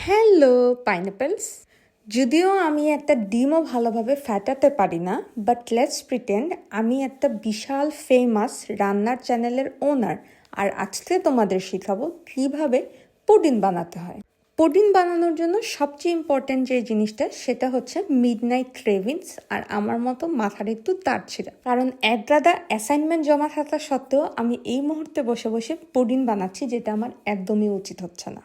Hello পাইনাপেলস। যদিও আমি একটা ডিমও ভালোভাবে ফ্যাটাতে পারি না, বাট লেটস প্রিটেন্ড আমি একটা বিশাল ফেমাস রান্নার চ্যানেলের ওনার, আর আজকে তোমাদের শেখাবো কীভাবে পুডিং বানাতে হয়। পুডিং বানানোর জন্য সবচেয়ে ইম্পর্ট্যান্ট যে জিনিসটা সেটা হচ্ছে মিডনাইট ক্রেভিংস, আর আমার মতো মাথার একটু তার ছিল, কারণ একগাদা অ্যাসাইনমেন্ট জমা থাকা সত্ত্বেও আমি এই মুহূর্তে বসে বসে পুডিং বানাচ্ছি, যেটা আমার একদমই উচিত হচ্ছে না।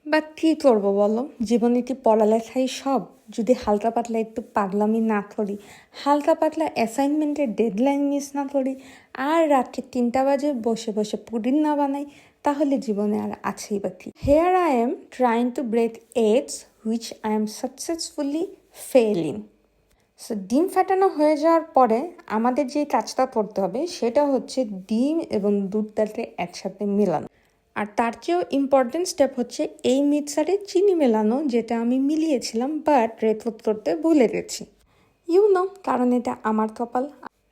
বাট কী করবো বলো, জীবনে কি পড়ালেখাই সব? যদি হালকা পাতলা একটু পাগলামি না করি, হালকা পাতলা অ্যাসাইনমেন্টের ডেডলাইন মিস না করি, আর রাত্রে 3টা বাজে বসে বসে পুডিং না বানাই, তাহলে জীবনে আর আছেই বা কি? Here I am trying to break eggs which I am successfully failing. So ডিম ফাটানো হয়ে যাওয়ার পরে আমাদের যে কাজটা করতে হবে সেটা হচ্ছে ডিম এবং দুধটাকে একসাথে মেলানো। আর তার চেয়েও ইম্পর্টেন্ট স্টেপ হচ্ছে এই মিক্সারে চিনি মেলানো, যেটা আমি মিলিয়েছিলাম বাট রেকর্ড করতে ভুলে গেছি। কারণ এটা আমার কপাল।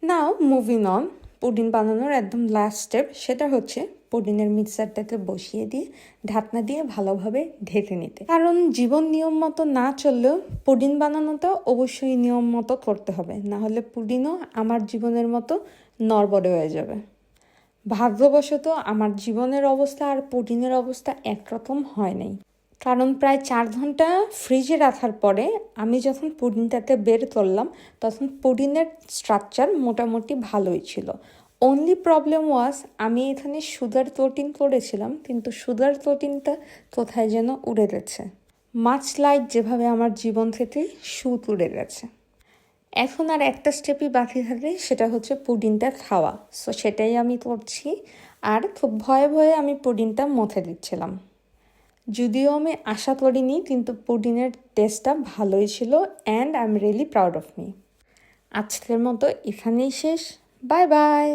নাও মুভিং অন, পুডিং বানানোর একদম লাস্ট স্টেপ সেটা হচ্ছে পুডিংয়ের মিক্সারটাকে বসিয়ে দিয়ে ঢাকনা দিয়ে ভালোভাবে ঢেকে নিতে। কারণ জীবন নিয়ম মতো না চললেও পুডিং বানানোটা অবশ্যই নিয়ম মতো করতে হবে, না হলে পুডিংও আমার জীবনের মতো নড়বড়ে হয়ে যাবে। ভাগ্যবশত আমার জীবনের অবস্থা আর পুডিংয়ের অবস্থা একরকম হয় নাই, কারণ প্রায় 4 ঘন্টা ফ্রিজে রাখার পরে আমি যখন পুডিংটাকে বের করলাম তখন পুডিংয়ের স্ট্রাকচার মোটামুটি ভালোই ছিল। অনলি প্রবলেম ওয়াজ আমি এখানে সুগার প্রোটিন করেছিলাম, কিন্তু সুগার প্রোটিনটা কোথায় যেন উড়ে গেছে। মাছ লাইক যেভাবে আমার জীবন থেকে সুত উড়ে গেছে। এখন আর একটা স্টেপই বাকি থাকে, সেটা হচ্ছে পুডিংটা খাওয়া। সো সেটাই আমি করছি, আর খুব ভয়ে ভয়ে আমি পুডিংটা মথে দিচ্ছিলাম। যদিও আমি আশা করিনি, কিন্তু পুডিংয়ের টেস্টটা ভালোই ছিল and I am really proud of me. আজকের মতো এখানেই শেষ। Bye bye.